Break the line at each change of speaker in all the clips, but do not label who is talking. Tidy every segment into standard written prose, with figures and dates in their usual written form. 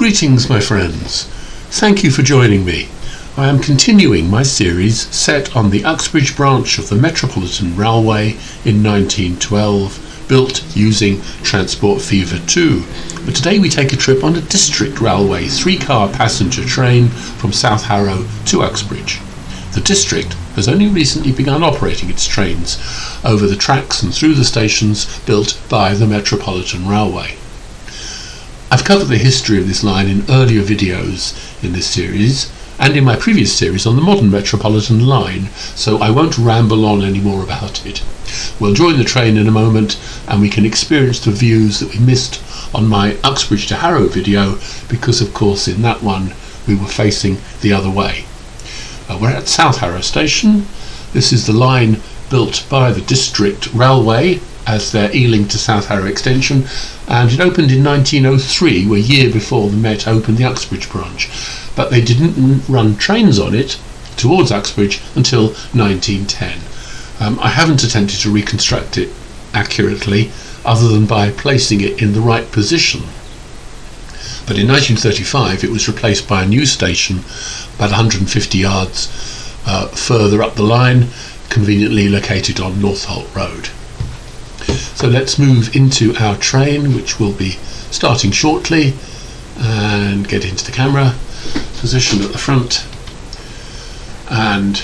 Greetings, my friends. Thank you for joining me. I am continuing my series set on the Uxbridge branch of the Metropolitan Railway in 1912, built using Transport Fever 2. But today we take a trip on a district railway 3-car passenger train from South Harrow to Uxbridge. The district has only recently begun operating its trains over the tracks and through the stations built by the Metropolitan Railway. I've covered the history of this line in earlier videos in this series and in my previous series on the modern Metropolitan line, so I won't ramble on any more about it. We'll join the train in a moment and we can experience the views that we missed on my Uxbridge to Harrow video, because of course in that one we were facing the other way. We're at South Harrow station. This is the line built by the District Railway as their Ealing to South Harrow extension, and it opened in 1903, a year before the Met opened the Uxbridge branch, but they didn't run trains on it towards Uxbridge until 1910. I haven't attempted to reconstruct it accurately other than by placing it in the right position. But in 1935 it was replaced by a new station about 150 yards further up the line, conveniently located on Northolt Road. So let's move into our train, which will be starting shortly, and get into the camera position at the front and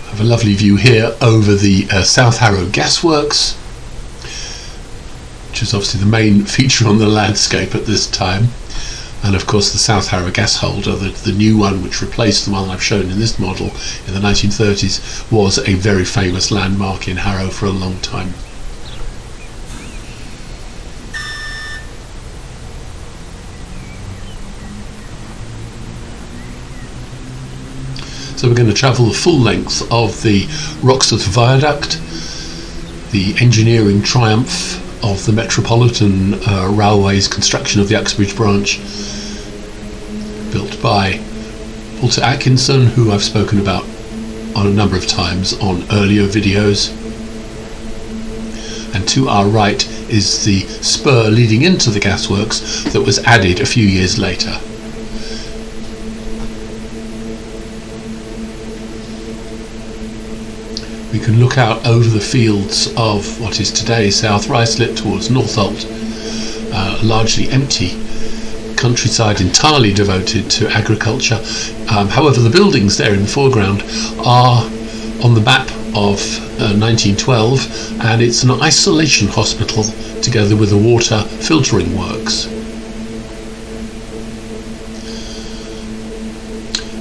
have a lovely view here over the South Harrow gasworks, which is obviously the main feature on the landscape at this time, and of course the South Harrow gas holder, the new one which replaced the one I've shown in this model in the 1930s, was a very famous landmark in Harrow for a long time. So we're going to travel the full length of the Roxeth Viaduct, the engineering triumph of the Metropolitan Railway's construction of the Uxbridge branch, built by Walter Atkinson, who I've spoken about on a number of times on earlier videos. And to our right is the spur leading into the gasworks that was added a few years later. We can look out over the fields of what is today South Ruislip towards Northolt, largely empty countryside entirely devoted to agriculture. However, the buildings there in the foreground are on the map of 1912, and it's an isolation hospital together with the water filtering works.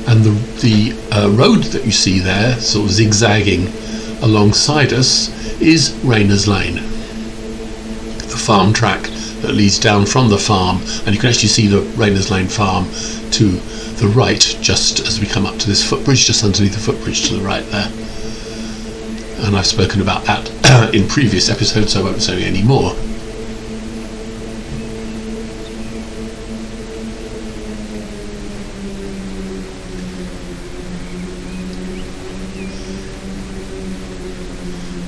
And the road that you see there, sort of zigzagging alongside us, is Rayners Lane, the farm track that leads down from the farm, and you can actually see the Rayners Lane farm to the right just as we come up to this footbridge, just underneath the footbridge to the right there. And I've spoken about that in previous episodes, so I won't say any more.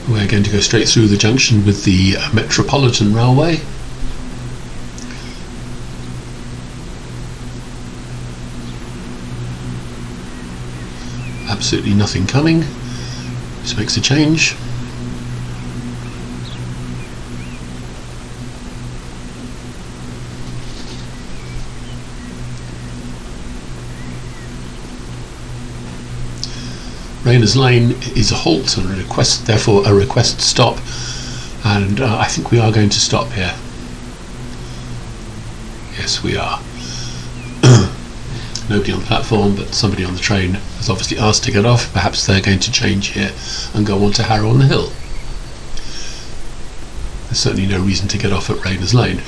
We're going to go straight through the junction with the Metropolitan Railway. Absolutely nothing coming. This makes a change. Rayners Lane is a halt and a request, therefore a request stop, and I think we are going to stop here. Yes, we are. Nobody on the platform, but somebody on the train has obviously asked to get off. Perhaps they're going to change here and go on to Harrow-on-the-Hill. There's certainly no reason to get off at Rayners Lane.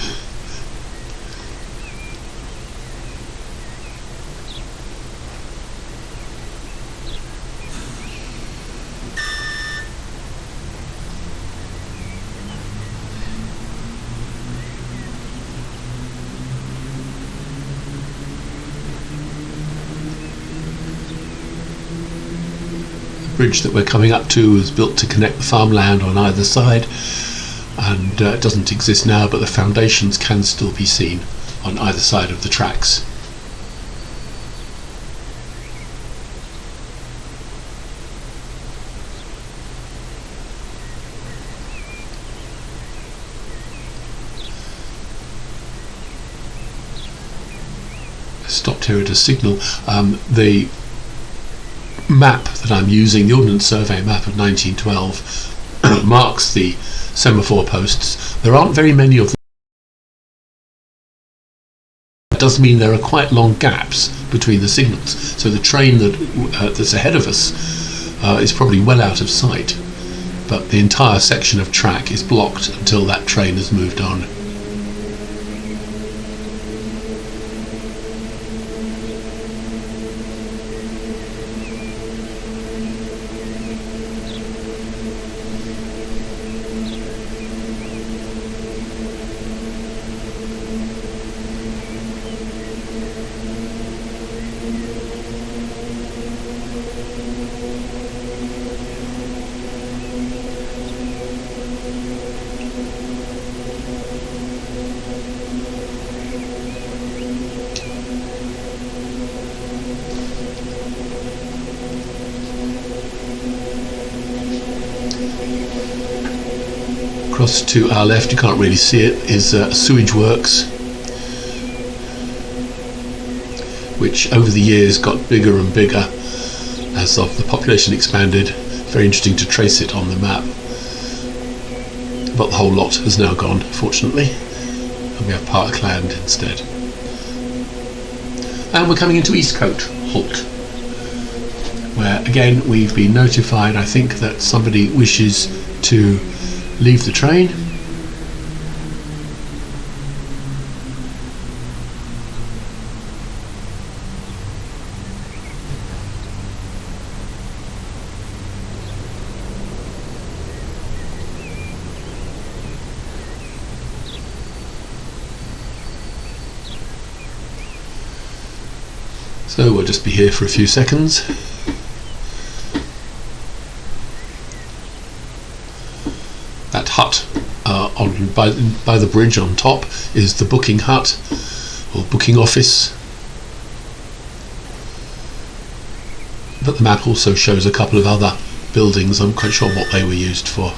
Bridge that we're coming up to is built to connect the farmland on either side, and it doesn't exist now, but the foundations can still be seen on either side of the tracks. Stopped here at a signal. The map that I'm using, the Ordnance Survey map of 1912, marks the semaphore posts. There aren't very many of them. That does mean there are quite long gaps between the signals, so the train that's ahead of us is probably well out of sight, but the entire section of track is blocked until that train has moved on. Across to our left, you can't really see it, is sewage works, which over the years got bigger and bigger as the population expanded. Very interesting to trace it on the map, but the whole lot has now gone, fortunately, and we have parkland instead. And we're coming into Eastcote Halt, where again we've been notified, I think, that somebody wishes to leave the train. So we'll just be here for a few seconds. That hut by the bridge on top is the booking hut or booking office, but the map also shows a couple of other buildings. I'm quite sure what they were used for.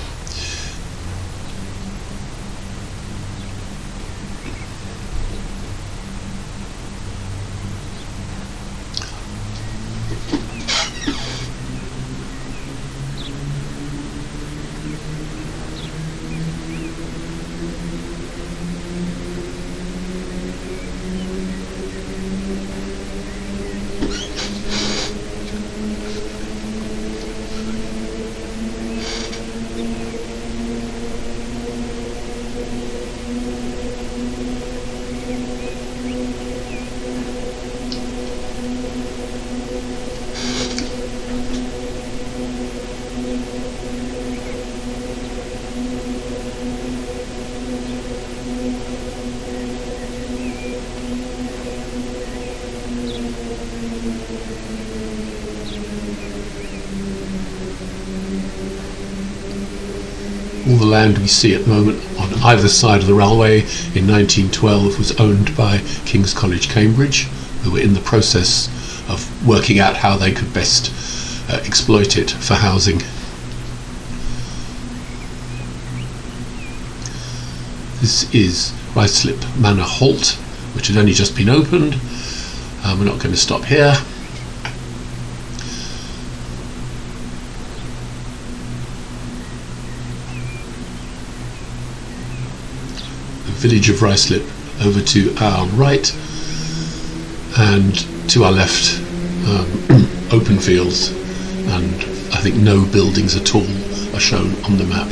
All the land we see at the moment on either side of the railway in 1912 was owned by King's College, Cambridge, who were in the process of working out how they could best exploit it for housing. This is Ruislip Manor Halt, which had only just been opened. We're not going to stop here. Village of Ruislip over to our right, and to our left open fields, and I think no buildings at all are shown on the map.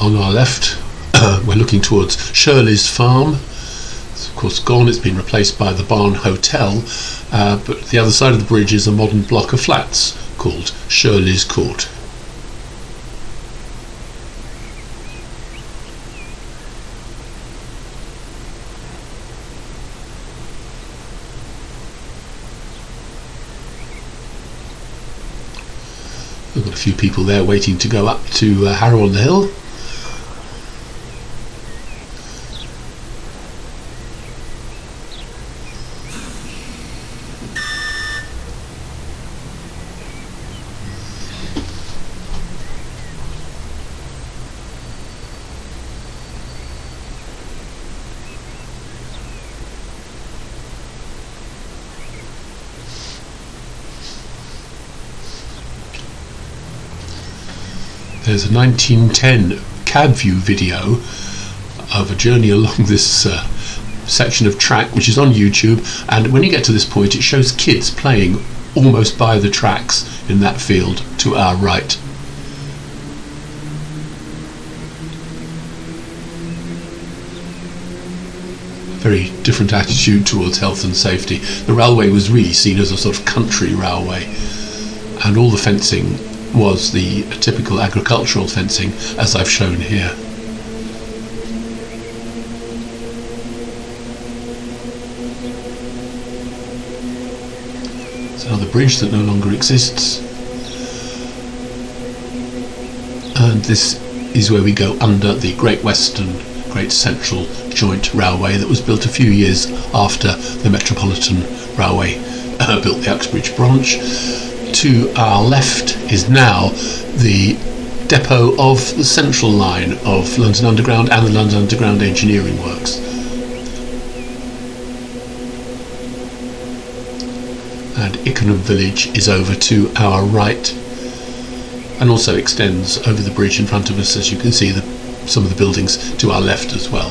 On our left, we're looking towards Shirley's Farm. It's of course gone, it's been replaced by the Barn Hotel, but the other side of the bridge is a modern block of flats called Shirley's Court. We've got a few people there waiting to go up to Harrow-on-the-Hill. There's a 1910 cab view video of a journey along this section of track, which is on YouTube, and when you get to this point it shows kids playing almost by the tracks in that field to our right. Very different attitude towards health and safety. The railway was really seen as a sort of country railway, and all the fencing was the typical agricultural fencing, as I've shown here. It's another bridge that no longer exists, and this is where we go under the Great Central Joint Railway that was built a few years after the Metropolitan Railway built the Uxbridge branch. To our left is now the depot of the Central Line of London Underground and the London Underground Engineering Works. And Ickenham Village is over to our right and also extends over the bridge in front of us, as you can see some of the buildings to our left as well.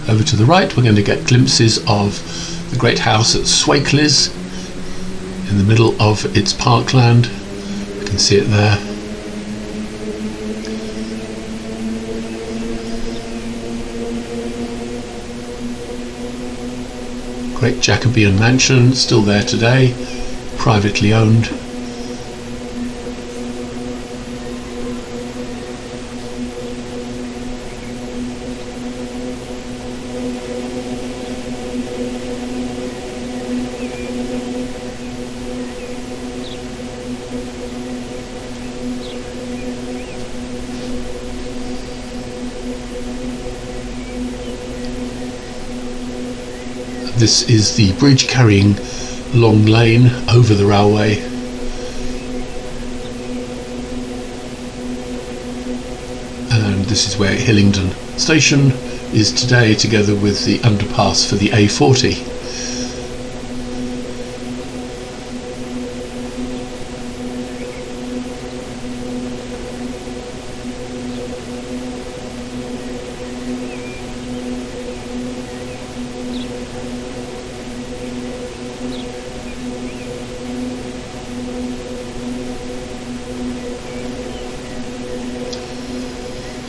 Over to the right we're going to get glimpses of the great house at Swakeleys in the middle of its parkland. You can see it there. Great Jacobean mansion, still there today, privately owned. This is the bridge carrying Long Lane over the railway. And this is where Hillingdon Station is today, together with the underpass for the A40.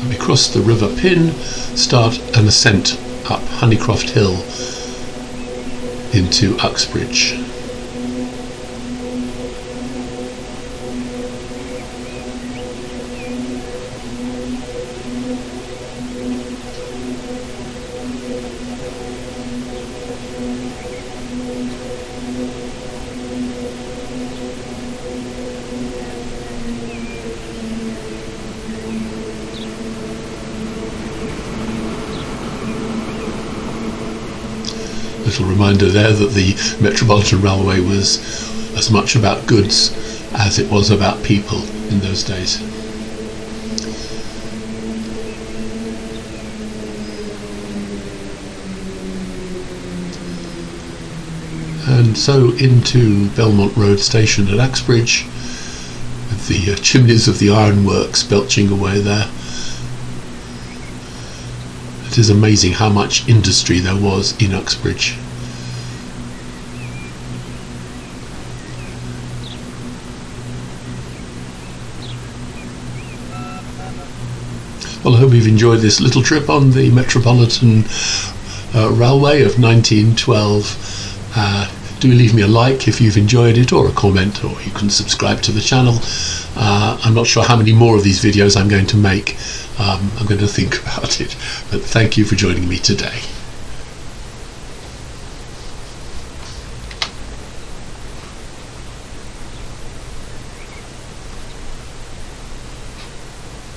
We cross the River Pin, start an ascent up Honeycroft Hill into Uxbridge. little reminder there that the Metropolitan Railway was as much about goods as it was about people in those days. And so into Belmont Road Station at Uxbridge, with the chimneys of the ironworks belching away there. It is amazing how much industry there was in Uxbridge. Well, I hope you've enjoyed this little trip on the Metropolitan Railway of 1912. Do leave me a like if you've enjoyed it, or a comment, or you can subscribe to the channel. I'm not sure how many more of these videos I'm going to make. I'm going to think about it, but thank you for joining me today.